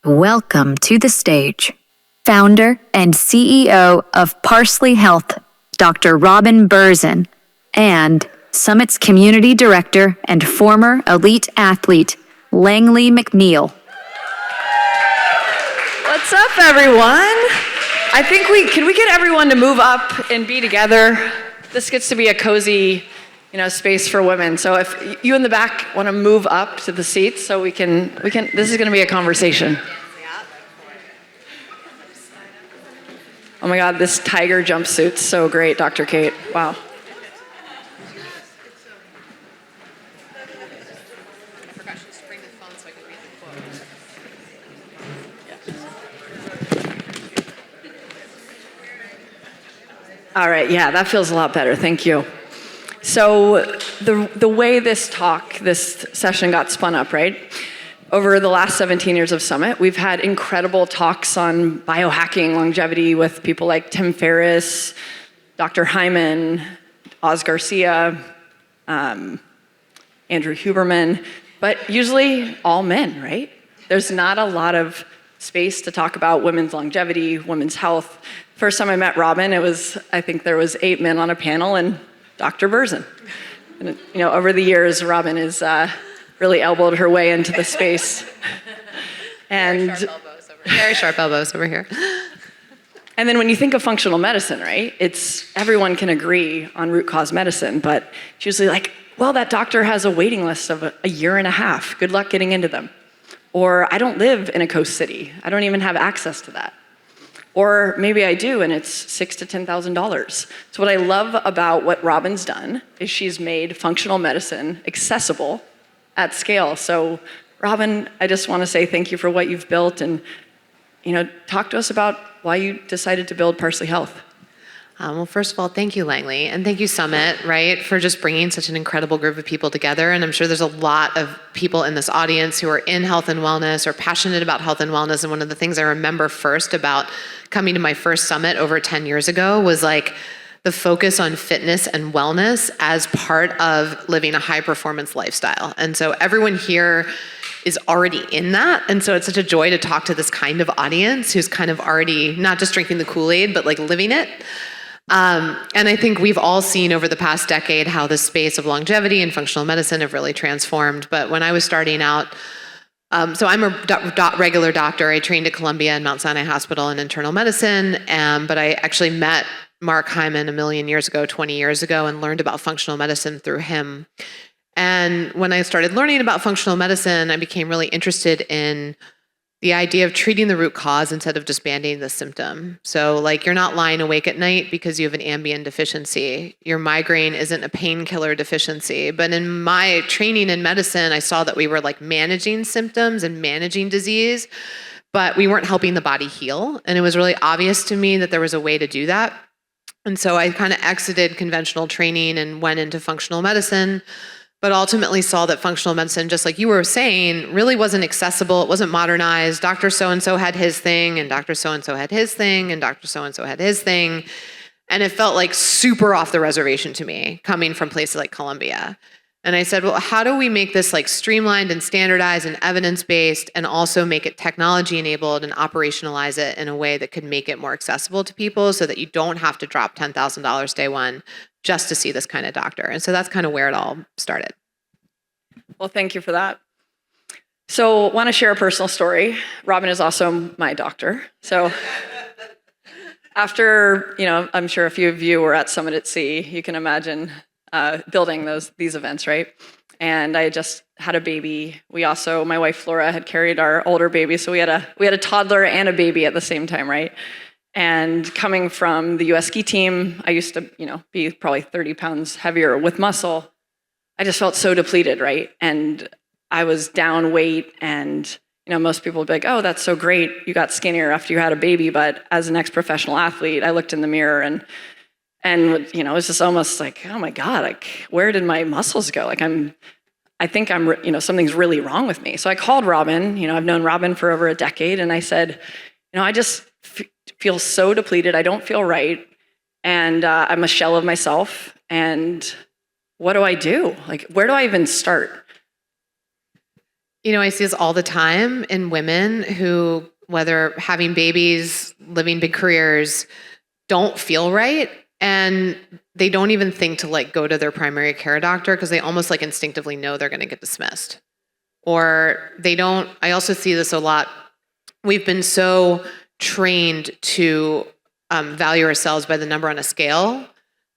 welcome to the stage founder and CEO of Parsley Health, Dr. Robin Berzin, and Summit's Community Director and former elite athlete, Langley McNeal. What's up, everyone? I think can we get everyone to move up and be together? This gets to be a cozy, space for women. So if you in the back want to move up to the seats so we can, this is going to be a conversation. Oh my God, this tiger jumpsuit's so great, Dr. Kate. Wow. All right, yeah, that feels a lot better, thank you. So the way this session got spun up, right? Over the last 17 years of Summit, we've had incredible talks on biohacking, longevity with people like Tim Ferriss, Dr. Hyman, Oz Garcia, Andrew Huberman, but usually all men, right? There's not a lot of space to talk about women's longevity, women's health. First time I met Robin, I think there was 8 men on a panel and Dr. Berzin. And, over the years, Robin has really elbowed her way into the space. And very sharp elbows over here. And then when you think of functional medicine, right? Everyone can agree on root cause medicine, but it's usually like, well, that doctor has a waiting list of a year and a half. Good luck getting into them. Or I don't live in a coast city. I don't even have access to that. Or maybe I do, and it's $6,000 to $10,000. So what I love about what Robin's done is she's made functional medicine accessible at scale. So Robin, I just want to say thank you for what you've built, and talk to us about why you decided to build Parsley Health. Well, first of all, thank you, Langley, and thank you, Summit, right, for just bringing such an incredible group of people together. And I'm sure there's a lot of people in this audience who are in health and wellness or passionate about health and wellness. And one of the things I remember first about coming to my first Summit over 10 years ago was like the focus on fitness and wellness as part of living a high-performance lifestyle. And so everyone here is already in that. And so it's such a joy to talk to this kind of audience who's kind of already not just drinking the Kool-Aid, but like living it. And I think we've all seen over the past decade how the space of longevity and functional medicine have really transformed. But when I was starting out, so I'm a regular doctor. I trained at Columbia and Mount Sinai Hospital in internal medicine, but I actually met Mark Hyman a million years ago, 20 years ago, and learned about functional medicine through him. And when I started learning about functional medicine, I became really interested in the idea of treating the root cause instead of just banding the symptom. So like you're not lying awake at night because you have an Ambien deficiency. Your migraine isn't a painkiller deficiency. But in my training in medicine, I saw that we were like managing symptoms and managing disease, but we weren't helping the body heal. And it was really obvious to me that there was a way to do that. And so I kind of exited conventional training and went into functional medicine, but ultimately saw that functional medicine, just like you were saying, really wasn't accessible. It wasn't modernized. Dr. So-and-so had his thing, and Dr. So-and-so had his thing, and Dr. So-and-so had his thing. And it felt like super off the reservation to me, coming from places like Columbia. And I said, well, how do we make this like streamlined and standardized and evidence-based, and also make it technology-enabled and operationalize it in a way that could make it more accessible to people so that you don't have to drop $10,000 day one just to see this kind of doctor. And so that's kind of where it all started. Well, thank you for that. So I want to share a personal story. Robin is also my doctor. So after, I'm sure a few of you were at Summit at Sea, you can imagine building these events, right? And I just had a baby. My wife Flora had carried our older baby, so we had a toddler and a baby at the same time, right? And coming from the US ski team, I used to, be probably 30 pounds heavier with muscle. I just felt so depleted, right? And I was down weight, and most people would be like, oh, that's so great, you got skinnier after you had a baby. But as an ex-professional athlete, I looked in the mirror and it was just almost like, oh my God, like where did my muscles go? Like I think something's really wrong with me. So I called Robin. I've known Robin for over a decade, and I said, I just feel so depleted. I don't feel right, and I'm a shell of myself. And what do I do? Like, where do I even start? I see this all the time in women who, whether having babies, living big careers, don't feel right. And they don't even think to like go to their primary care doctor because they almost like instinctively know they're going to get dismissed. Or they don't, I also see this a lot. We've been so trained to value ourselves by the number on a scale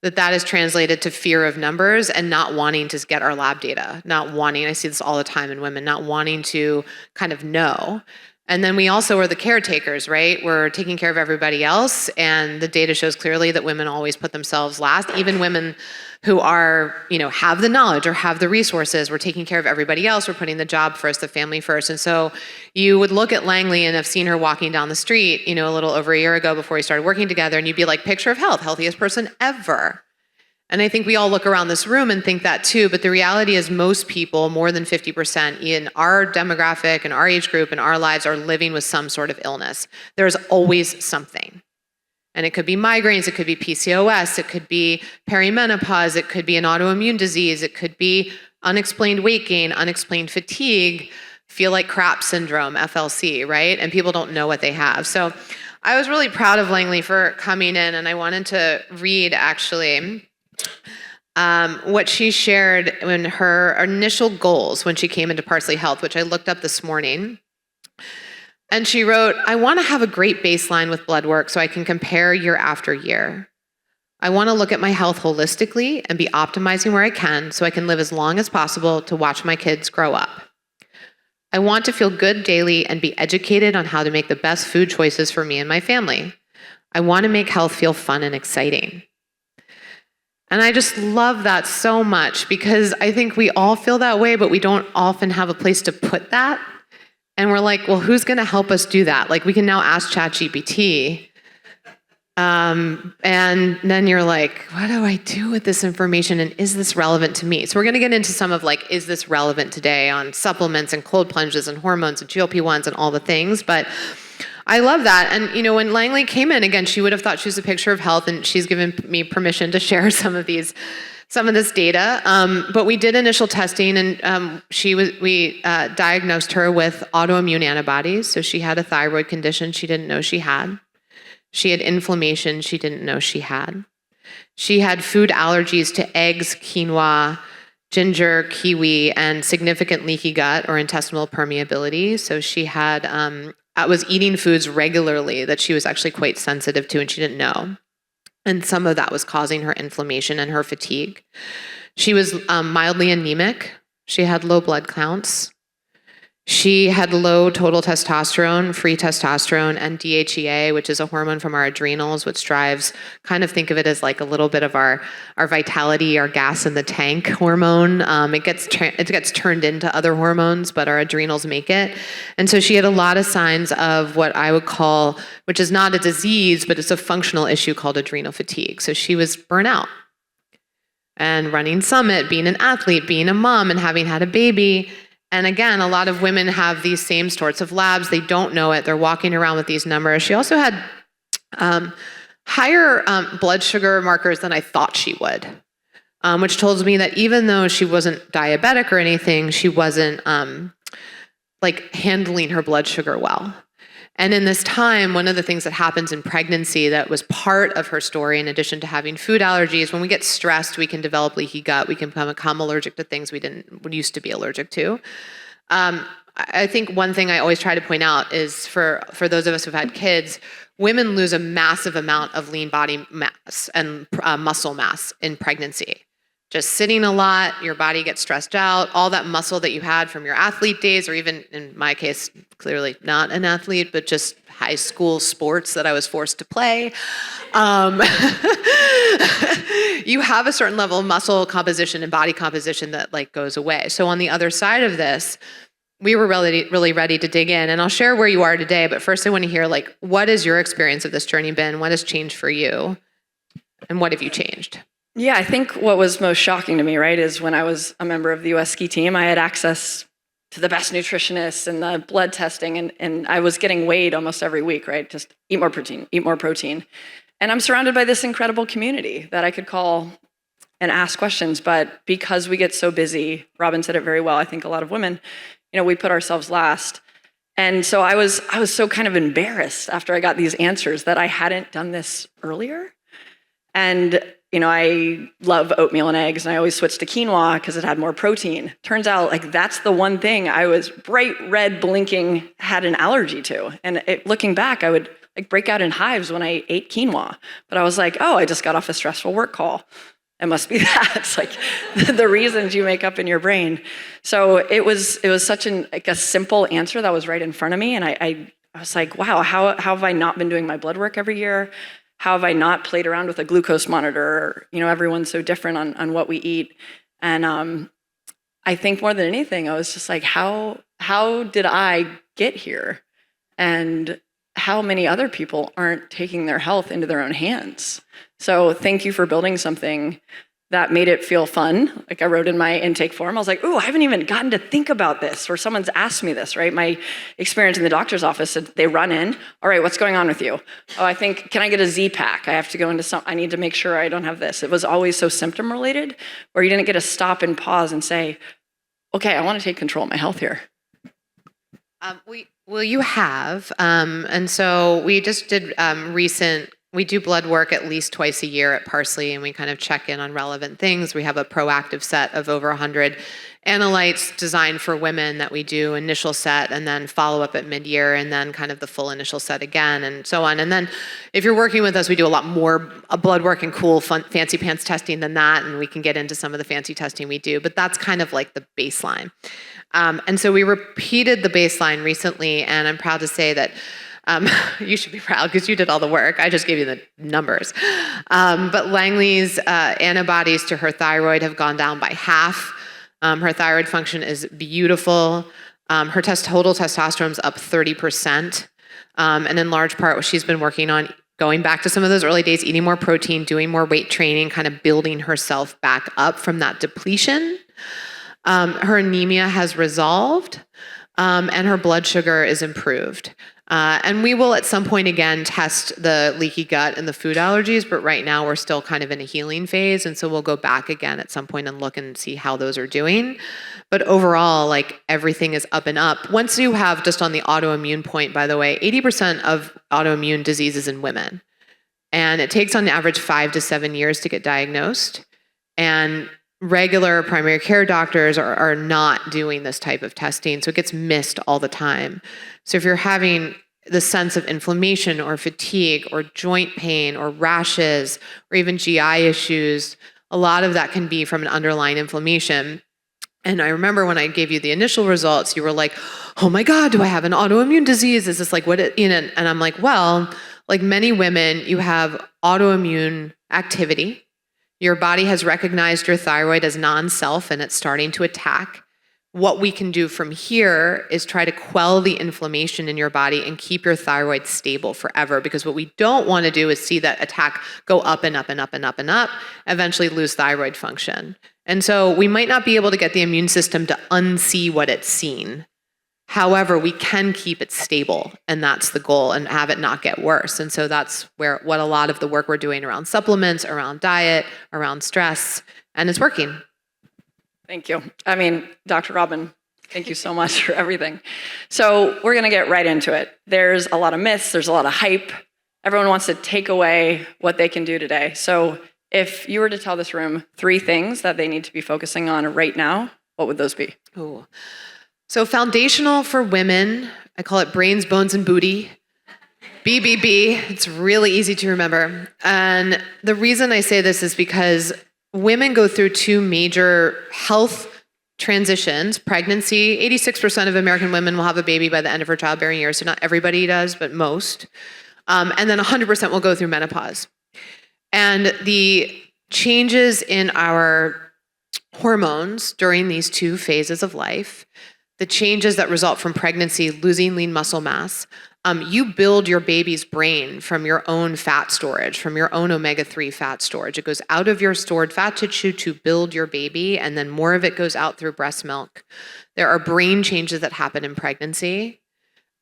that is translated to fear of numbers and not wanting to get our lab data, not wanting, I see this all the time in women, not wanting to kind of know. And then we also are the caretakers, right? We're taking care of everybody else. And the data shows clearly that women always put themselves last. Even women who are, have the knowledge or have the resources, we're taking care of everybody else. We're putting the job first, the family first. And so you would look at Langley and have seen her walking down the street, a little over a year ago before we started working together. And you'd be like, picture of health, healthiest person ever. And I think we all look around this room and think that too, but the reality is most people, more than 50% in our demographic and our age group and our lives are living with some sort of illness. There's always something. And it could be migraines, it could be PCOS, it could be perimenopause, it could be an autoimmune disease, it could be unexplained weight gain, unexplained fatigue, feel like crap syndrome, FLC, right? And people don't know what they have. So I was really proud of Langley for coming in, and I wanted to read actually what she shared in her initial goals when she came into Parsley Health, which I looked up this morning. And she wrote, I want to have a great baseline with blood work so I can compare year after year. I want to look at my health holistically and be optimizing where I can so I can live as long as possible to watch my kids grow up. I want to feel good daily and be educated on how to make the best food choices for me and my family. I want to make health feel fun and exciting. And I just love that so much because I think we all feel that way, but we don't often have a place to put that. And we're like, well, who's going to help us do that? Like, we can now ask ChatGPT. And then you're like, what do I do with this information? And is this relevant to me? So we're going to get into some of like, is this relevant today on supplements and cold plunges and hormones and GLP-1s and all the things. But I love that. And, when Langley came in, again, she would have thought she was a picture of health, and she's given me permission to share some of this data. But we did initial testing, and we diagnosed her with autoimmune antibodies. So she had a thyroid condition she didn't know she had. She had inflammation she didn't know she had. She had food allergies to eggs, quinoa, ginger, kiwi, and significant leaky gut or intestinal permeability. So she had was eating foods regularly that she was actually quite sensitive to and she didn't know. And some of that was causing her inflammation and her fatigue. She was mildly anemic. She had low blood counts. She had low total testosterone, free testosterone, and DHEA, which is a hormone from our adrenals, which drives, kind of think of it as like a little bit of our vitality, our gas in the tank hormone. It gets turned into other hormones, but our adrenals make it. And so she had a lot of signs of what I would call, which is not a disease, but it's a functional issue called adrenal fatigue. So she was burnt out. And running Summit, being an athlete, being a mom, and having had a baby. And again, a lot of women have these same sorts of labs. They don't know it. They're walking around with these numbers. She also had higher blood sugar markers than I thought she would, which tells me that even though she wasn't diabetic or anything, she wasn't handling her blood sugar well. And in this time, one of the things that happens in pregnancy that was part of her story, in addition to having food allergies, when we get stressed, we can develop leaky gut. We can become allergic to things we used to be allergic to. I think one thing I always try to point out is for those of us who've had kids, women lose a massive amount of lean body mass and muscle mass in pregnancy. Just sitting a lot, your body gets stressed out, all that muscle that you had from your athlete days, or even in my case, clearly not an athlete, but just high school sports that I was forced to play. You have a certain level of muscle composition and body composition that goes away. So on the other side of this, we were really ready to dig in, and I'll share where you are today. But first I want to hear what has your experience of this journey been? What has changed for you? And what have you changed? Yeah, I think what was most shocking to me, right, is when I was a member of the U.S. ski team, I had access to the best nutritionists and the blood testing, and I was getting weighed almost every week, right? Just eat more protein. And I'm surrounded by this incredible community that I could call and ask questions, but because we get so busy, Robin said it very well, I think a lot of women, we put ourselves last. And so I was so kind of embarrassed after I got these answers that I hadn't done this earlier. And I love oatmeal and eggs, and I always switched to quinoa because it had more protein. Turns out, that's the one thing I was bright red blinking had an allergy to. And looking back, I would break out in hives when I ate quinoa. But I was like, oh, I just got off a stressful work call. It must be that. It's like the reasons you make up in your brain. So it was such a simple answer that was right in front of me, and I was like, wow, how have I not been doing my blood work every year? How have I not played around with a glucose monitor? Everyone's so different on what we eat. And I think more than anything, I was just like, how did I get here? And how many other people aren't taking their health into their own hands? So thank you for building something that made it feel fun. Like I wrote in my intake form, I was like, ooh, I haven't even gotten to think about this, or someone's asked me this, right? My experience in the doctor's office, they run in, all right, what's going on with you? Oh, can I get a Z-Pack? I have to go into I need to make sure I don't have this. It was always so symptom related, where you didn't get to stop and pause and say, okay, I want to take control of my health here. You have. And so we just did we do blood work at least twice a year at Parsley, and we kind of check in on relevant things. We have a proactive set of over 100 analytes designed for women that we do initial set and then follow up at mid-year, and then kind of the full initial set again, and so on. And then if you're working with us, we do a lot more blood work and cool, fun, fancy pants testing than that, and we can get into some of the fancy testing we do, but that's kind of like the baseline. And so we repeated the baseline recently, and I'm proud to say that you should be proud because you did all the work. I just gave you the numbers. But Langley's antibodies to her thyroid have gone down by half. Her thyroid function is beautiful. Her total testosterone's up 30%. And in large part, what she's been working on, going back to some of those early days, eating more protein, doing more weight training, kind of building herself back up from that depletion. Her anemia has resolved, and her blood sugar is improved. And we will at some point again test the leaky gut and the food allergies, but right now we're still kind of in a healing phase, and so we'll go back again at some point and look and see how those are doing. But overall, everything is up and up. Once you have, just on the autoimmune point, by the way, 80% of autoimmune diseases in women, and it takes on average 5 to 7 years to get diagnosed. And regular primary care doctors are not doing this type of testing, so it gets missed all the time. So if you're having the sense of inflammation or fatigue or joint pain or rashes or even GI issues, a lot of that can be from an underlying inflammation. And I remember when I gave you the initial results, you were like, oh my God, do I have an autoimmune disease? Is this and I'm like, well, like many women, you have autoimmune activity. Your body has recognized your thyroid as non-self and it's starting to attack. What we can do from here is try to quell the inflammation in your body and keep your thyroid stable forever, because what we don't want to do is see that attack go up and up and up and up and up, eventually lose thyroid function. And so we might not be able to get the immune system to unsee what it's seen. However, we can keep it stable, and that's the goal, and have it not get worse. And so that's what a lot of the work we're doing around supplements, around diet, around stress, and it's working. Thank you. I mean, Dr. Robin, thank you so much for everything. So we're going to get right into it. There's a lot of myths. There's a lot of hype. Everyone wants to take away what they can do today. So if you were to tell this room 3 things that they need to be focusing on right now, what would those be? Ooh. So foundational for women, I call it brains, bones, and booty. BBB. It's really easy to remember. And the reason I say this is because women go through 2 major health transitions. Pregnancy, 86% of American women will have a baby by the end of her childbearing years. So not everybody does, but most. And then 100% will go through menopause. And the changes in our hormones during these 2 phases of life, the changes that result from pregnancy, losing lean muscle mass, you build your baby's brain from your own fat storage, from your own omega-3 fat storage. It goes out of your stored fat tissue to build your baby, and then more of it goes out through breast milk. There are brain changes that happen in pregnancy.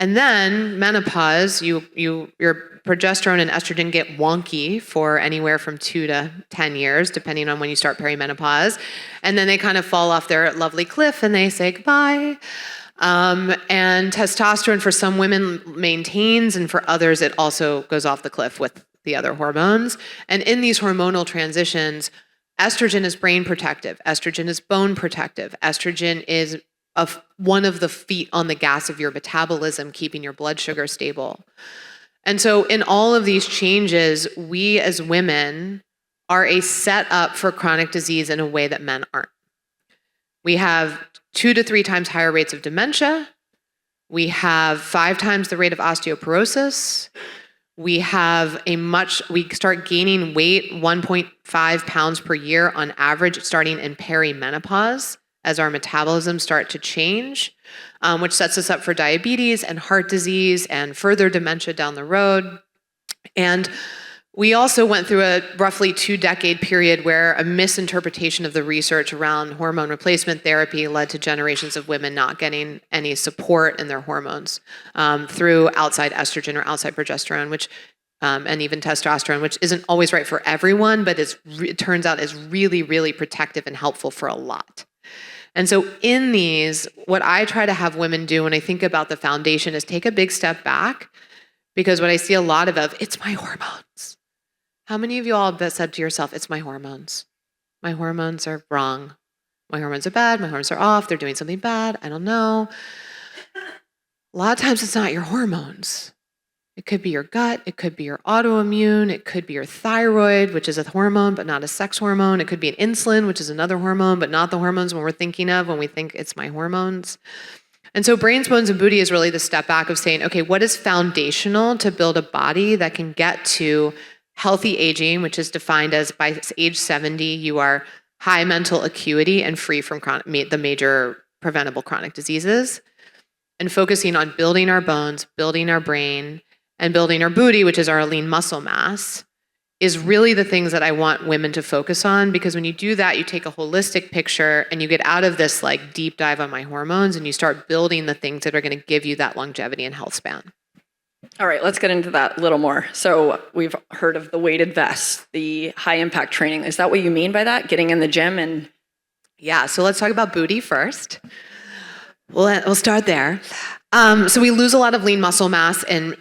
And then menopause, your progesterone and estrogen get wonky for anywhere from 2 to 10 years, depending on when you start perimenopause. And then they kind of fall off their lovely cliff and they say goodbye. And testosterone for some women maintains, and for others it also goes off the cliff with the other hormones. And in these hormonal transitions, estrogen is brain protective, estrogen is bone protective, estrogen is one of the feet on the gas of your metabolism, keeping your blood sugar stable. And so in all of these changes, we as women are a setup for chronic disease in a way that men aren't. We have 2 to 3 times higher rates of dementia. We have 5 times the rate of osteoporosis. We start gaining weight 1.5 pounds per year on average, starting in perimenopause as our metabolisms start to change, which sets us up for diabetes and heart disease and further dementia down the road. And we also went through a roughly 2-decade period where a misinterpretation of the research around hormone replacement therapy led to generations of women not getting any support in their hormones through outside estrogen or outside progesterone, and even testosterone, which isn't always right for everyone, but it turns out is really, really protective and helpful for a lot. And so in these, what I try to have women do when I think about the foundation is take a big step back, because what I see a lot of, it's my hormones. How many of you all have said to yourself, it's my hormones? My hormones are wrong. My hormones are bad. My hormones are off. They're doing something bad. I don't know. A lot of times it's not your hormones. It could be your gut. It could be your autoimmune. It could be your thyroid, which is a hormone, but not a sex hormone. It could be an insulin, which is another hormone, but not the hormones we're thinking of when we think it's my hormones. And so Brains, Bones, and Booty is really the step back of saying, okay, what is foundational to build a body that can get to healthy aging, which is defined as by age 70, you are high mental acuity and free from the major preventable chronic diseases, and focusing on building our bones, building our brain, and building our booty, which is our lean muscle mass, is really the things that I want women to focus on, because when you do that, you take a holistic picture and you get out of this like deep dive on my hormones and you start building the things that are going to give you that longevity and health span. All right, let's get into that a little more. So we've heard of the weighted vest, the high impact training. Is that what you mean by that? Getting in the gym and... Yeah, so let's talk about booty first. We'll start there. So we lose a lot of lean muscle mass in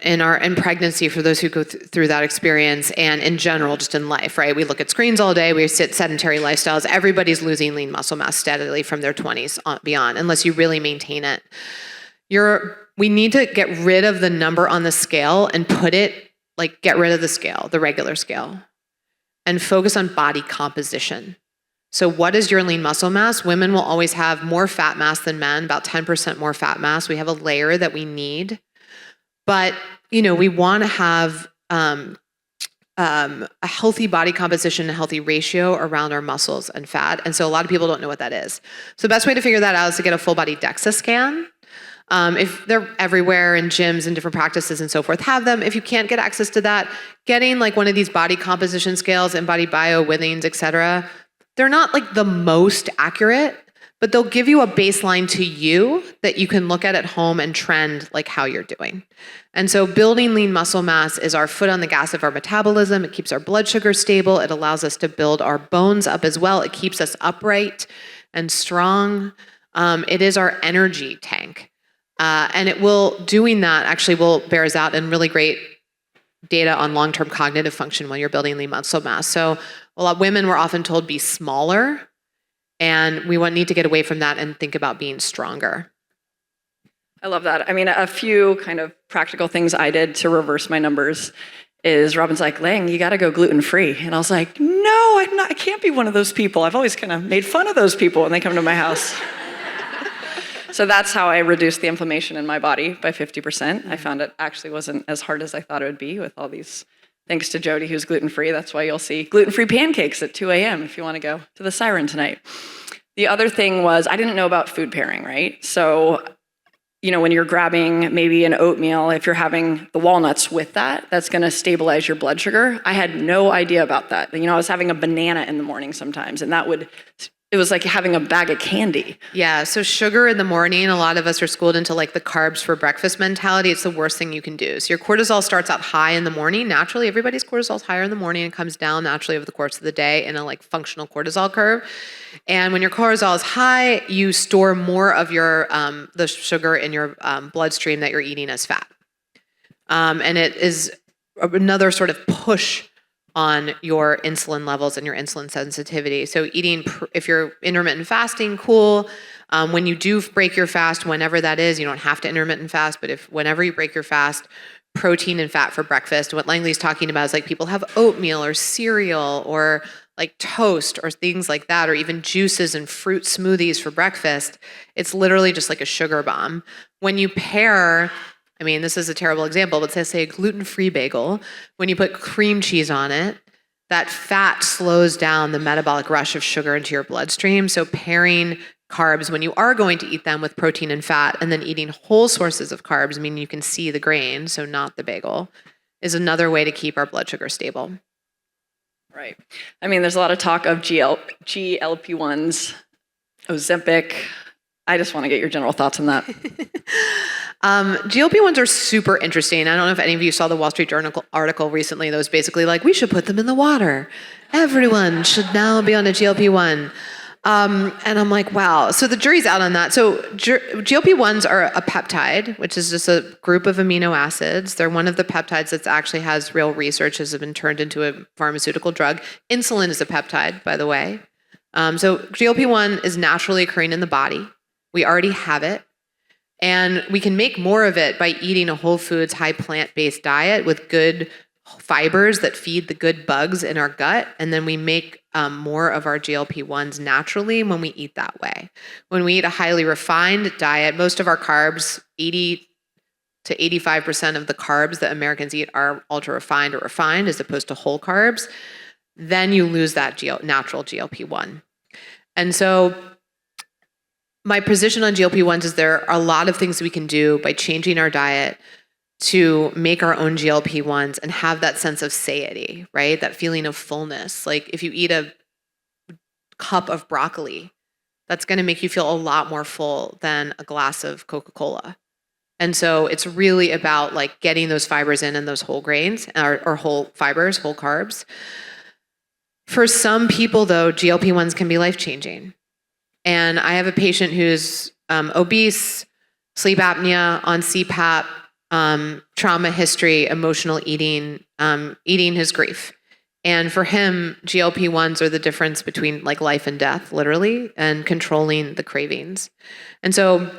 pregnancy for those who go through that experience, and in general, just in life, right? We look at screens all day, we sit sedentary lifestyles. Everybody's losing lean muscle mass steadily from their 20s beyond, unless you really maintain it. We need to get rid of the number on the scale and get rid of the scale, the regular scale, and focus on body composition. So what is your lean muscle mass? Women will always have more fat mass than men, about 10% more fat mass. We have a layer that we need. But, we want to have a healthy body composition, a healthy ratio around our muscles and fat. And so a lot of people don't know what that is. So the best way to figure that out is to get a full body DEXA scan. If they're everywhere in gyms and different practices and so forth, have them. If you can't get access to that, getting like one of these body composition scales and body bio withings, et cetera, they're not like the most accurate, but they'll give you a baseline to you that you can look at home and trend like how you're doing. And so building lean muscle mass is our foot on the gas of our metabolism. It keeps our blood sugar stable. It allows us to build our bones up as well. It keeps us upright and strong. It is our energy tank. And doing that actually bears out in really great data on long-term cognitive function when you're building lean muscle mass. So a lot of women were often told be smaller, and we need to get away from that and think about being stronger. I love that. I mean, a few kind of practical things I did to reverse my numbers is Robin's like, Lang, you got to go gluten-free. And I was like, no, I can't be one of those people. I've always kind of made fun of those people when they come to my house. So that's how I reduced the inflammation in my body by 50%. I found it actually wasn't as hard as I thought it would be with all these, thanks to Jody, who's gluten-free. That's why you'll see gluten-free pancakes at 2 a.m. if you want to go to the Siren tonight. The other thing was I didn't know about food pairing, right? So, when you're grabbing maybe an oatmeal, if you're having the walnuts with that's going to stabilize your blood sugar. I had no idea about that. I was having a banana in the morning sometimes, and that would it was like having a bag of candy. Yeah, so sugar in the morning, a lot of us are schooled into like the carbs for breakfast mentality. It's the worst thing you can do. So your cortisol starts out high in the morning. Naturally, everybody's cortisol is higher in the morning and comes down naturally over the course of the day in a like functional cortisol curve. And when your cortisol is high, you store more of your the sugar in your bloodstream that you're eating as fat. And it is another sort of push on your insulin levels and your insulin sensitivity. So eating, if you're intermittent fasting, cool. When you do break your fast, whenever that is, you don't have to intermittent fast, but whenever you break your fast, protein and fat for breakfast. What Langley's talking about is like people have oatmeal or cereal or like toast or things like that, or even juices and fruit smoothies for breakfast. It's literally just like a sugar bomb. When you pair, I mean, this is a terrible example, but say a gluten-free bagel, when you put cream cheese on it, that fat slows down the metabolic rush of sugar into your bloodstream. So pairing carbs when you are going to eat them with protein and fat, and then eating whole sources of carbs, meaning you can see the grain, so not the bagel, is another way to keep our blood sugar stable. Right. I mean, there's a lot of talk of GLP-1s, Ozempic. I just want to get your general thoughts on that. GLP-1s are super interesting. I don't know if any of you saw the Wall Street Journal article recently that was basically like, we should put them in the water. Everyone should now be on a GLP-1. And I'm like, wow. So the jury's out on that. So GLP-1s are a peptide, which is just a group of amino acids. They're one of the peptides that actually has real research, has been turned into a pharmaceutical drug. Insulin is a peptide, by the way. So GLP-1 is naturally occurring in the body. We already have it. And we can make more of it by eating a whole foods, high plant-based diet with good fibers that feed the good bugs in our gut. And then we make more of our GLP-1s naturally when we eat that way. When we eat a highly refined diet, most of our carbs, 80 to 85% of the carbs that Americans eat are ultra refined or refined as opposed to whole carbs. Then you lose that natural GLP-1. And so my position on GLP-1s is there are a lot of things we can do by changing our diet to make our own GLP-1s and have that sense of satiety, right? That feeling of fullness. Like if you eat a cup of broccoli, that's going to make you feel a lot more full than a glass of Coca-Cola. And so it's really about like getting those fibers in and those whole grains or whole fibers, whole carbs. For some people though, GLP-1s can be life-changing. And I have a patient who's obese, sleep apnea, on CPAP, trauma history, emotional eating, eating his grief. And for him, GLP-1s are the difference between like life and death, literally, and controlling the cravings. And so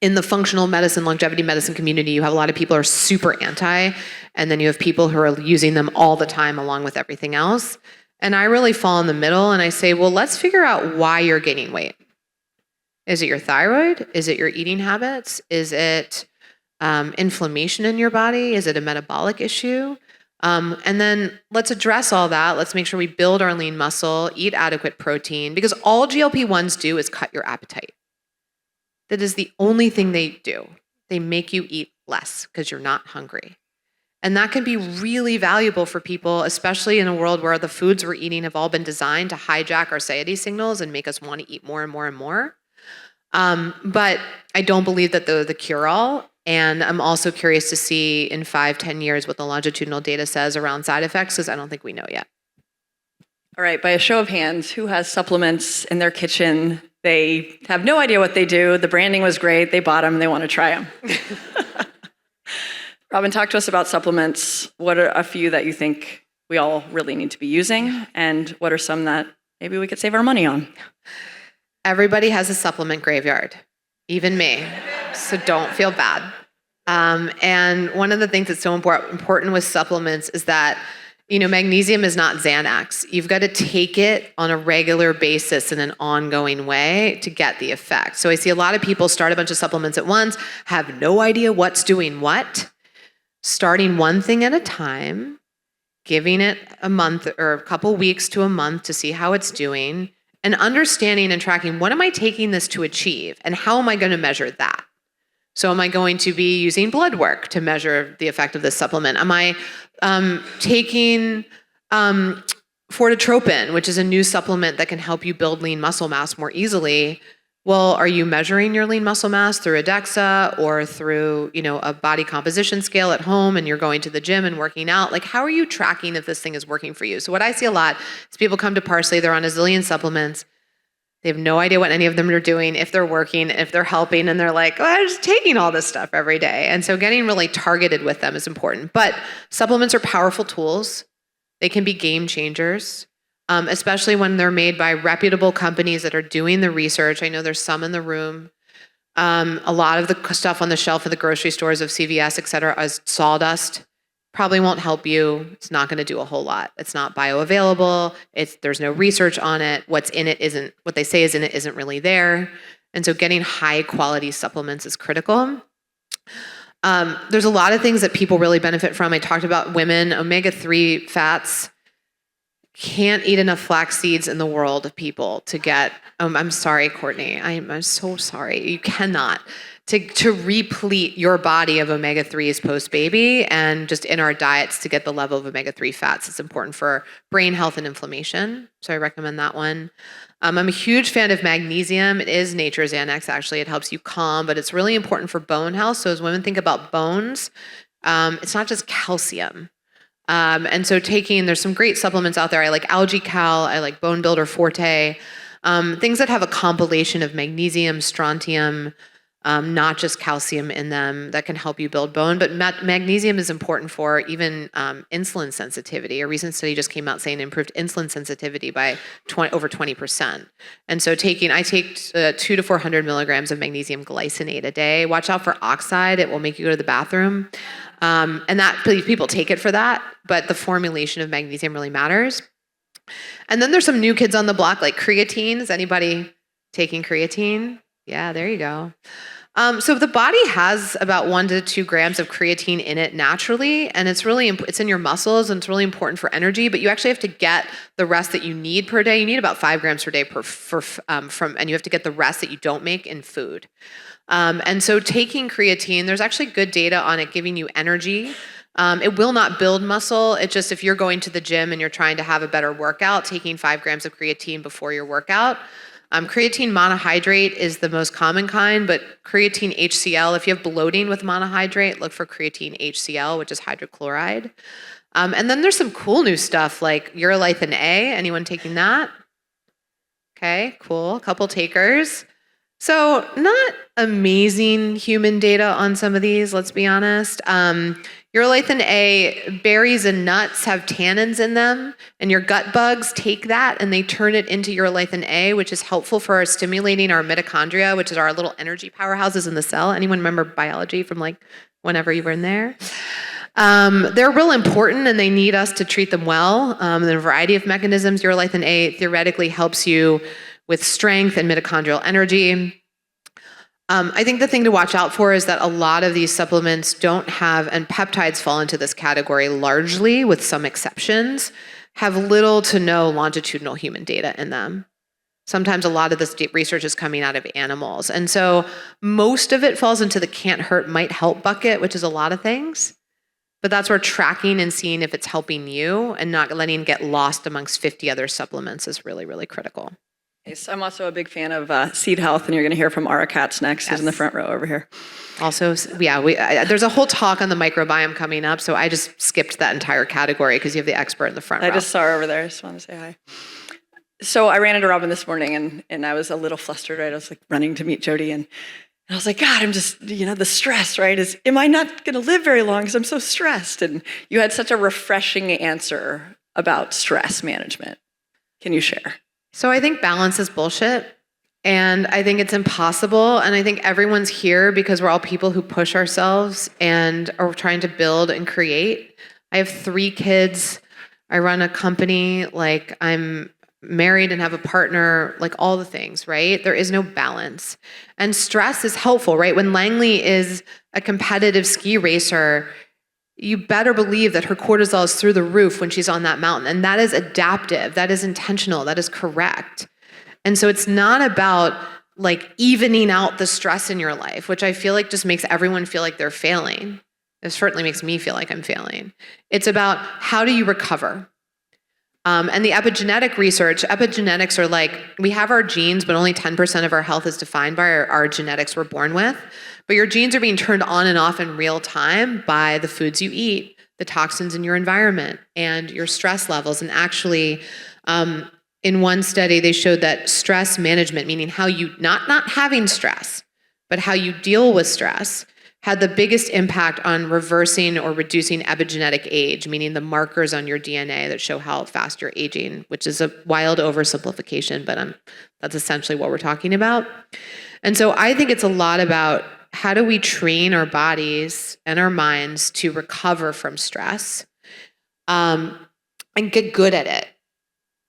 in the functional medicine, longevity medicine community, you have a lot of people who are super anti, and then you have people who are using them all the time along with everything else. And I really fall in the middle and I say, well, let's figure out why you're gaining weight. Is it your thyroid? Is it your eating habits? Is it inflammation in your body? Is it a metabolic issue? And then let's address all that. Let's make sure we build our lean muscle, eat adequate protein, because all GLP-1s do is cut your appetite. That is the only thing they do. They make you eat less because you're not hungry. And that can be really valuable for people, especially in a world where the foods we're eating have all been designed to hijack our satiety signals and make us want to eat more and more and more. But I don't believe that they're the cure-all. And I'm also curious to see in 5-10 years what the longitudinal data says around side effects, because I don't think we know yet. All right, by a show of hands, who has supplements in their kitchen? They have no idea what they do. The branding was great. They bought them. They want to try them. Robin, talk to us about supplements. What are a few that you think we all really need to be using? And what are some that maybe we could save our money on? Everybody has a supplement graveyard, even me. So don't feel bad. And one of the things that's so important with supplements is that, you know, magnesium is not Xanax. You've got to take it on a regular basis in an ongoing way to get the effect. So I see a lot of people start a bunch of supplements at once, have no idea what's doing what, starting one thing at a time, giving it a month or a couple weeks to a month to see how it's doing, and understanding and tracking, what am I taking this to achieve and how am I going to measure that? So am I going to be using blood work to measure the effect of this supplement? Am I taking Fortitropin, which is a new supplement that can help you build lean muscle mass more easily. Well, are you measuring your lean muscle mass through a DEXA or through, a body composition scale at home and you're going to the gym and working out? Like, how are you tracking if this thing is working for you? So what I see a lot is people come to Parsley, they're on a zillion supplements. They have no idea what any of them are doing, if they're working, if they're helping, and they're like, oh, I'm just taking all this stuff every day. And so getting really targeted with them is important. But supplements are powerful tools. They can be game changers. Especially when they're made by reputable companies that are doing the research. I know there's some in the room. A lot of the stuff on the shelf of the grocery stores of CVS, et cetera, is sawdust. Probably won't help you. It's not going to do a whole lot. It's not bioavailable. There's no research on it. What's in it isn't, what they say is in it isn't really there. And so getting high quality supplements is critical. There's a lot of things that people really benefit from. I talked about women, omega-3 fats. Can't eat enough flax seeds in the world of people to get, I'm sorry, Courtney, I'm so sorry. You cannot. To replete your body of omega-3s post-baby and just in our diets to get the level of omega-3 fats. It's important for brain health and inflammation. So I recommend that one. I'm a huge fan of magnesium. It is nature's Xanax, actually. It helps you calm, but it's really important for bone health. So as women think about bones, it's not just calcium. And so there's some great supplements out there. I like Algae Cal, I like Bone Builder Forte, things that have a compilation of magnesium, strontium, not just calcium in them that can help you build bone. But magnesium is important for even insulin sensitivity. A recent study just came out saying improved insulin sensitivity by over 20%. And so I take 200 to 400 milligrams of magnesium glycinate a day. Watch out for oxide. It will make you go to the bathroom. And that people take it for that, but the formulation of magnesium really matters. And then there's some new kids on the block, like creatine. Is anybody taking creatine? Yeah, there you go. So the body has about 1 to 2 grams of creatine in it naturally, and it's in your muscles, and it's really important for energy. But you actually have to get the rest that you need per day. You need about 5 grams per day and you have to get the rest that you don't make in food. And so taking creatine, there's actually good data on it giving you energy. It will not build muscle. It's just if you're going to the gym and you're trying to have a better workout, taking 5 grams of creatine before your workout. Creatine monohydrate is the most common kind, but creatine HCl, if you have bloating with monohydrate, look for creatine HCl, which is hydrochloride. And then there's some cool new stuff like urolithin A. Anyone taking that? Okay, cool. A couple takers. So not amazing human data on some of these, let's be honest. Urolithin A, berries and nuts have tannins in them, and your gut bugs take that and they turn it into urolithin A, which is helpful for stimulating our mitochondria, which is our little energy powerhouses in the cell. Anyone remember biology from like whenever you were in there? They're real important and they need us to treat them well. There are a variety of mechanisms. Urolithin A theoretically helps you with strength and mitochondrial energy. I think the thing to watch out for is that a lot of these supplements don't have, and peptides fall into this category largely, with some exceptions, have little to no longitudinal human data in them. Sometimes a lot of this deep research is coming out of animals. And so most of it falls into the can't hurt, might help bucket, which is a lot of things. But that's where tracking and seeing if it's helping you and not letting it get lost amongst 50 other supplements is really, really critical. So I'm also a big fan of Seed Health, and you're going to hear from Ara Katz next, who's in the front row over here. Also, yeah, there's a whole talk on the microbiome coming up, so I just skipped that entire category because you have the expert in the front row. I just saw her over there. I just wanted to say hi. So I ran into Robin this morning, and I was a little flustered, right? I was like running to meet Jody, and I was like, God, I'm just, the stress, right? Am I not going to live very long because I'm so stressed? And you had such a refreshing answer about stress management. Can you share? So I think balance is bullshit, and I think it's impossible, and I think everyone's here because we're all people who push ourselves and are trying to build and create. I have 3 kids. I run a company. Like, I'm married and have a partner, like all the things, right? There is no balance. And stress is helpful, right? When Langley is a competitive ski racer, you better believe that her cortisol is through the roof when she's on that mountain. And that is adaptive. That is intentional. That is correct. And so it's not about like evening out the stress in your life, which I feel like just makes everyone feel like they're failing. It certainly makes me feel like I'm failing. It's about how do you recover? And the epigenetic research, epigenetics are like, we have our genes, but only 10% of our health is defined by our genetics we're born with. But your genes are being turned on and off in real time by the foods you eat, the toxins in your environment, and your stress levels. And actually, in one study, they showed that stress management, meaning how you, not having stress, but how you deal with stress, had the biggest impact on reversing or reducing epigenetic age, meaning the markers on your DNA that show how fast you're aging, which is a wild oversimplification, but that's essentially what we're talking about. And so I think it's a lot about how do we train our bodies and our minds to recover from stress, and get good at it.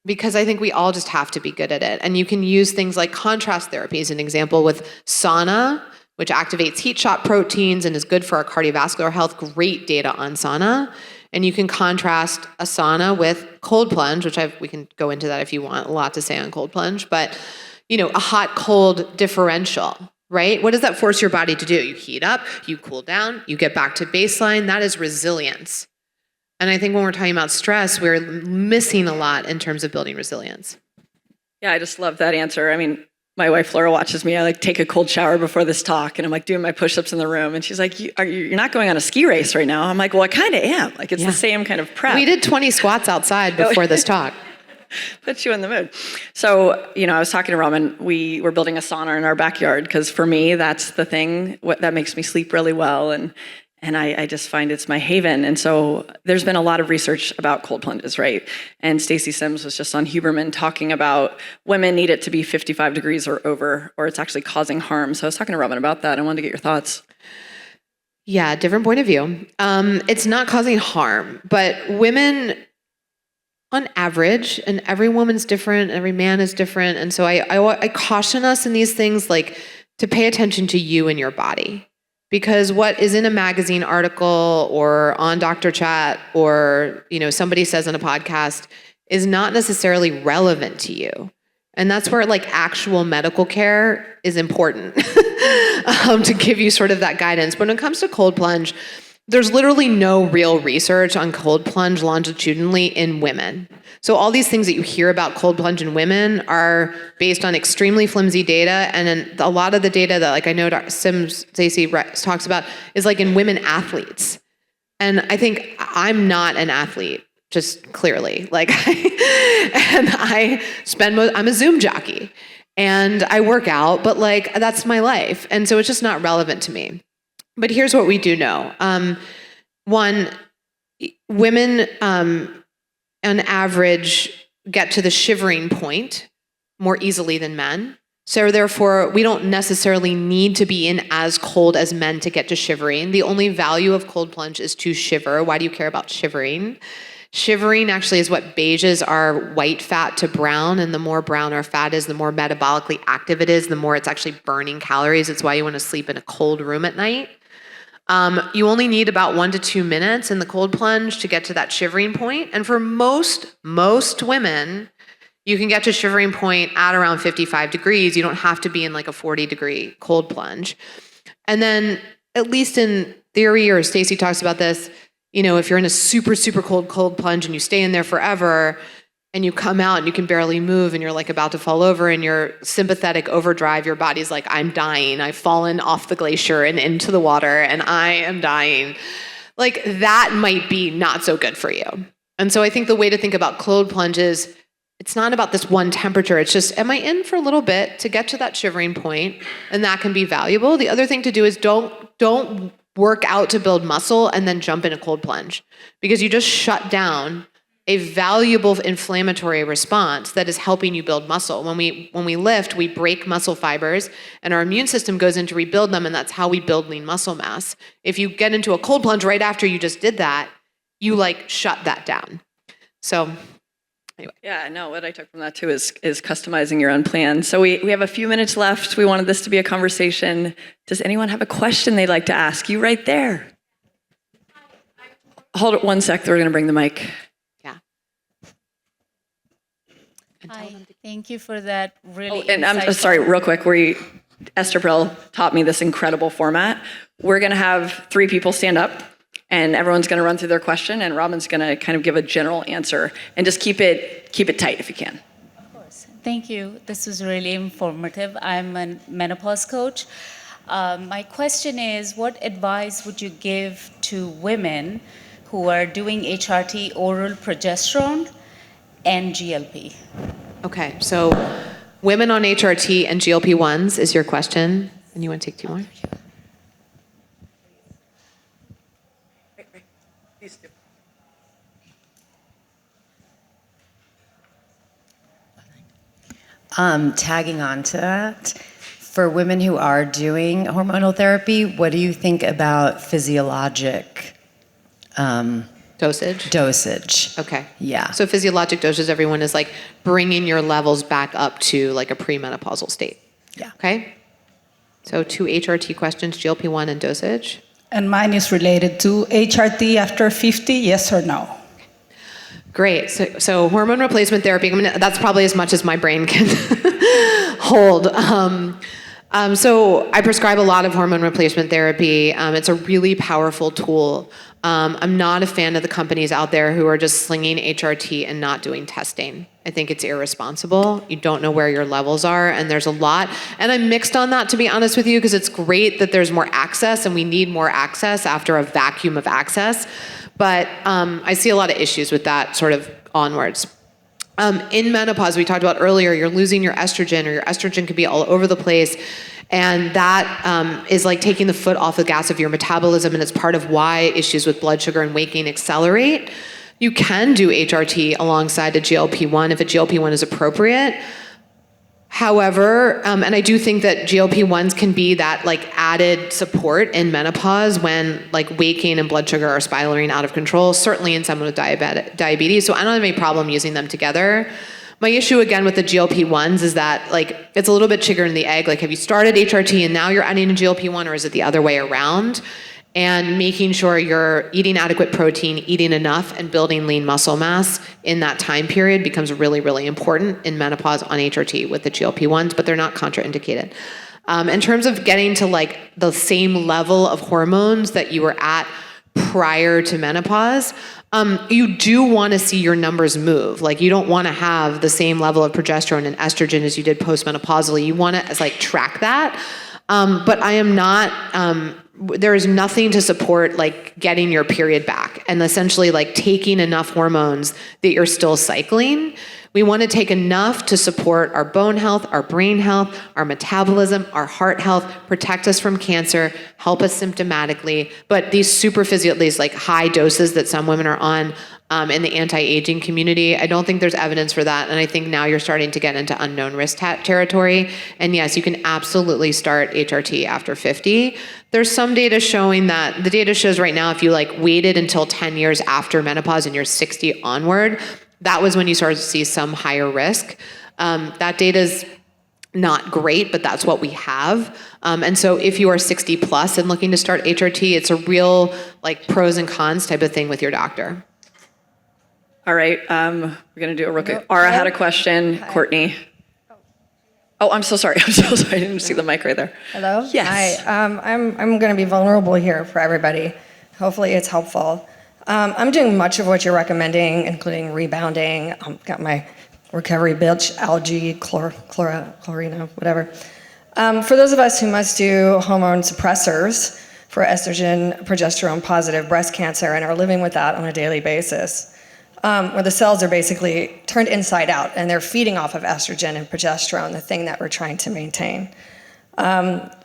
Because I think we all just have to be good at it. And you can use things like contrast therapy as an example with sauna, which activates heat shock proteins and is good for our cardiovascular health. Great data on sauna. And you can contrast a sauna with cold plunge, which we can go into that if you want. A lot to say on cold plunge, but a hot-cold differential, right? What does that force your body to do? You heat up, you cool down, you get back to baseline. That is resilience. And I think when we're talking about stress, we're missing a lot in terms of building resilience. Yeah, I just love that answer. I mean, my wife Laura watches me. I take a cold shower before this talk, and I'm doing my push-ups in the room, and she's like, "You're not going on a ski race right now." I'm like, "Well, I kind of am. It's the same kind of prep." We did 20 squats outside before this talk. Put you in the mood. So, I was talking to Raman. We were building a sauna in our backyard because for me, that's the thing that makes me sleep really well, and I just find it's my haven. And so there's been a lot of research about cold plunges, right? And Stacey Sims was just on Huberman talking about women need it to be 55 degrees or over, or it's actually causing harm. So I was talking to Robin about that. I wanted to get your thoughts. Yeah, different point of view. It's not causing harm, but women on average, and every woman's different, every man is different. And so I caution us in these things to pay attention to you and your body. Because what is in a magazine article or on Dr. Chat or somebody says on a podcast is not necessarily relevant to you. And that's where actual medical care is important to give you sort of that guidance. But when it comes to cold plunge, there's literally no real research on cold plunge longitudinally in women. So all these things that you hear about cold plunge in women are based on extremely flimsy data. And then a lot of the data that I know Dr. Stacey talks about is in women athletes. And I think I'm not an athlete, just clearly. And I'm a Zoom jockey and I work out, but that's my life. And so it's just not relevant to me. But here's what we do know. One, women on average get to the shivering point more easily than men. So therefore, we don't necessarily need to be in as cold as men to get to shivering. The only value of cold plunge is to shiver. Why do you care about shivering? Shivering actually is what beiges our white fat to brown, and the more brown our fat is, the more metabolically active it is, the more it's actually burning calories. It's why you want to sleep in a cold room at night. You only need about 1 to 2 minutes in the cold plunge to get to that shivering point. And for most women, you can get to shivering point at around 55 degrees. You don't have to be in a 40-degree cold plunge. And then, at least in theory, or Stacey talks about this, if you're in a super, super cold plunge and you stay in there forever, and you come out and you can barely move and you're about to fall over and your sympathetic overdrive, your body's I'm dying. I've fallen off the glacier and into the water and I am dying. That might be not so good for you. And so I think the way to think about cold plunge is it's not about this one temperature. It's just, am I in for a little bit to get to that shivering point? And that can be valuable. The other thing to do is don't work out to build muscle and then jump in a cold plunge, because you just shut down a valuable inflammatory response that is helping you build muscle. When we lift, we break muscle fibers and our immune system goes in to rebuild them, and that's how we build lean muscle mass. If you get into a cold plunge right after you just did that, you shut that down. So anyway. Yeah, no, what I took from that too is customizing your own plan. So we have a few minutes left. We wanted this to be a conversation. Does anyone have a question they'd like to ask? You right there. Hold it 1 sec, we're gonna bring the mic. Hi, thank you for that really and I'm sorry, real quick, Esther Brill taught me this incredible format. We're gonna have 3 people stand up, and everyone's going to run through their question, and Robin's going to kind of give a general answer, and just keep it tight if you can. Thank you. This was really informative. I'm a menopause coach. My question is, what advice would you give to women who are doing HRT, oral progesterone, and GLP? Okay, so women on HRT and GLP-1s is your question. And you want to take 2 more? These two. Tagging on to that, for women who are doing hormonal therapy, what do you think about physiologic Dosage? Okay. Yeah. So physiologic dosage, everyone, is like bringing your levels back up to like a premenopausal state. Yeah. Okay? So 2 HRT questions, GLP-1 and dosage. And mine is related to HRT after 50, yes or no? Great. So hormone replacement therapy, that's probably as much as my brain can hold. So I prescribe a lot of hormone replacement therapy. It's a really powerful tool. I'm not a fan of the companies out there who are just slinging HRT and not doing testing. I think it's irresponsible. You don't know where your levels are, and there's a lot. And I'm mixed on that, to be honest with you, because it's great that there's more access, and we need more access after a vacuum of access. But I see a lot of issues with that sort of onwards. In menopause, we talked about earlier, you're losing your estrogen, or your estrogen could be all over the place. And that is like taking the foot off the gas of your metabolism, and it's part of why issues with blood sugar and weight gain accelerate. You can do HRT alongside a GLP-1 if a GLP-1 is appropriate. However, and I do think that GLP-1s can be that like added support in menopause when like weight gain and blood sugar are spiraling out of control, certainly in someone with diabetes. So I don't have any problem using them together. My issue again with the GLP-1s is that like it's a little bit chicken and the egg. Like, have you started HRT and now you're adding a GLP-1, or is it the other way around? And making sure you're eating adequate protein, eating enough, and building lean muscle mass in that time period becomes really, really important in menopause on HRT with the GLP-1s, but they're not contraindicated. In terms of getting to like the same level of hormones that you were at prior to menopause, you do want to see your numbers move. Like, you don't want to have the same level of progesterone and estrogen as you did postmenopausally. You want to like track that. But I am not, there is nothing to support like getting your period back and essentially like taking enough hormones that you're still cycling. We want to take enough to support our bone health, our brain health, our metabolism, our heart health, protect us from cancer, help us symptomatically. But these like high doses that some women are on in the anti-aging community, I don't think there's evidence for that. And I think now you're starting to get into unknown risk territory. And yes, you can absolutely start HRT after 50. There's some data showing that, the data shows right now if you like waited until 10 years after menopause and you're 60 onward, that was when you started to see some higher risk. That data's not great, but that's what we have. And so if you are 60 plus and looking to start HRT, it's a real like pros and cons type of thing with your doctor. All right, we're going to do a real quick. Ara had a question. Hi. Courtney. Oh, I'm so sorry. I'm so sorry. I didn't see the mic right there. Hello? Yes. Hi. I'm going to be vulnerable here for everybody. Hopefully it's helpful. I'm doing much of what you're recommending, including rebounding. Got my recovery bitch, algae, chlorina, whatever. For those of us who must do hormone suppressors for estrogen, progesterone positive breast cancer and are living with that on a daily basis, where the cells are basically turned inside out and they're feeding off of estrogen and progesterone, the thing that we're trying to maintain.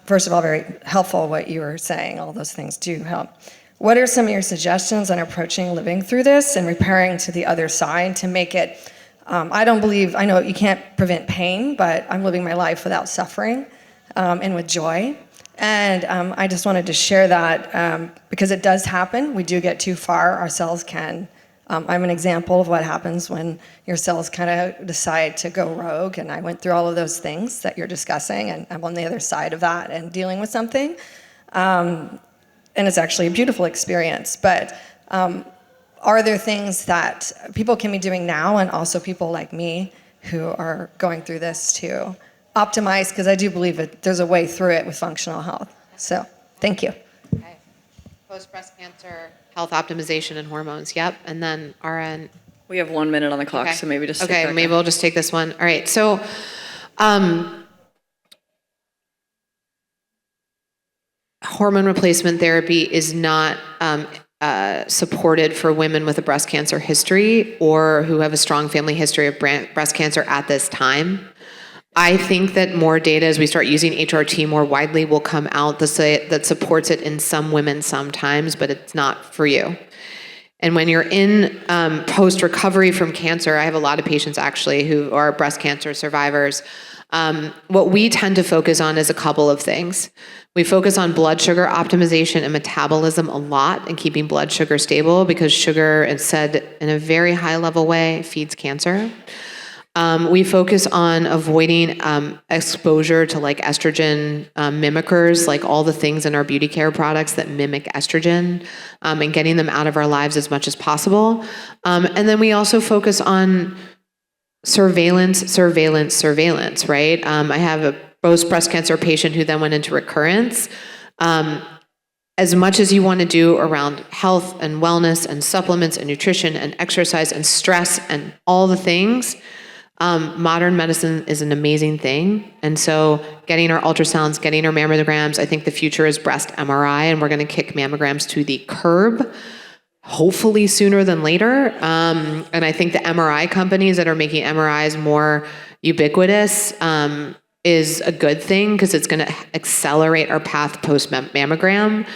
First of all, very helpful what you were saying. All those things do help. What are some of your suggestions on approaching living through this and repairing to the other side to make it, I know you can't prevent pain, but I'm living my life without suffering and with joy. And I just wanted to share that because it does happen. We do get too far. Our cells can. I'm an example of what happens when your cells kind of decide to go rogue, and I went through all of those things that you're discussing, and I'm on the other side of that and dealing with something. And it's actually a beautiful experience. But are there things that people can be doing now, and also people like me who are going through this to optimize? Because I do believe there's a way through it with functional health. So thank you. Post-breast cancer, health optimization and hormones. Yep. And then RN. We have 1 minute on the clock, Okay. so maybe just Okay, take that maybe guy. we'll just take this one. All right. So, hormone replacement therapy is not supported for women with a breast cancer history or who have a strong family history of breast cancer at this time. I think that more data as we start using HRT more widely will come out that supports it in some women sometimes, but it's not for you. And when you're in post-recovery from cancer, I have a lot of patients actually who are breast cancer survivors. What we tend to focus on is a couple of things. We focus on blood sugar optimization and metabolism a lot and keeping blood sugar stable because sugar, it's said in a very high level way, feeds cancer. We focus on avoiding exposure to like estrogen mimickers, like all the things in our beauty care products that mimic estrogen, and getting them out of our lives as much as possible. And then we also focus on surveillance, right? I have a post-breast cancer patient who then went into recurrence. As much as you want to do around health and wellness and supplements and nutrition and exercise and stress and all the things, modern medicine is an amazing thing. And so getting our ultrasounds, getting our mammograms, I think the future is breast MRI, and we're going to kick mammograms to the curb, hopefully sooner than later. And I think the MRI companies that are making MRIs more ubiquitous is a good thing because it's going to accelerate our path post-mammogram.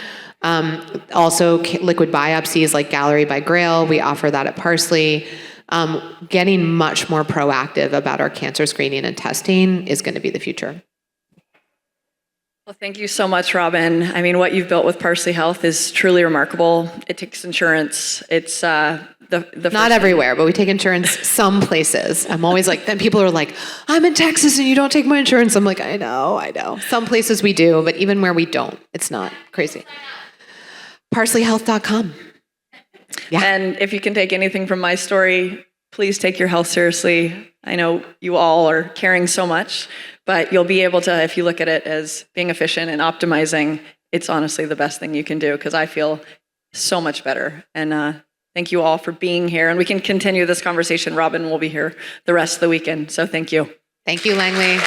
Also, liquid biopsies like Gallery by Grail, we offer that at Parsley. Getting much more proactive about our cancer screening and testing is going to be the future. Well, thank you so much, Robin. I mean, what you've built with Parsley Health is truly remarkable. It takes insurance. It's the Not everywhere, but we take insurance some places. I'm always like, then people are like, I'm in Texas and you don't take my insurance. I'm like, I know. Some places we do, but even where we don't, it's not crazy. ParsleyHealth.com. Yeah. And if you can take anything from my story, please take your health seriously. I know you all are caring so much, but you'll be able to, if you look at it as being efficient and optimizing, it's honestly the best thing you can do because I feel so much better. And thank you all for being here. And we can continue this conversation. Robin will be here the rest of the weekend. So thank you. Thank you, Langley.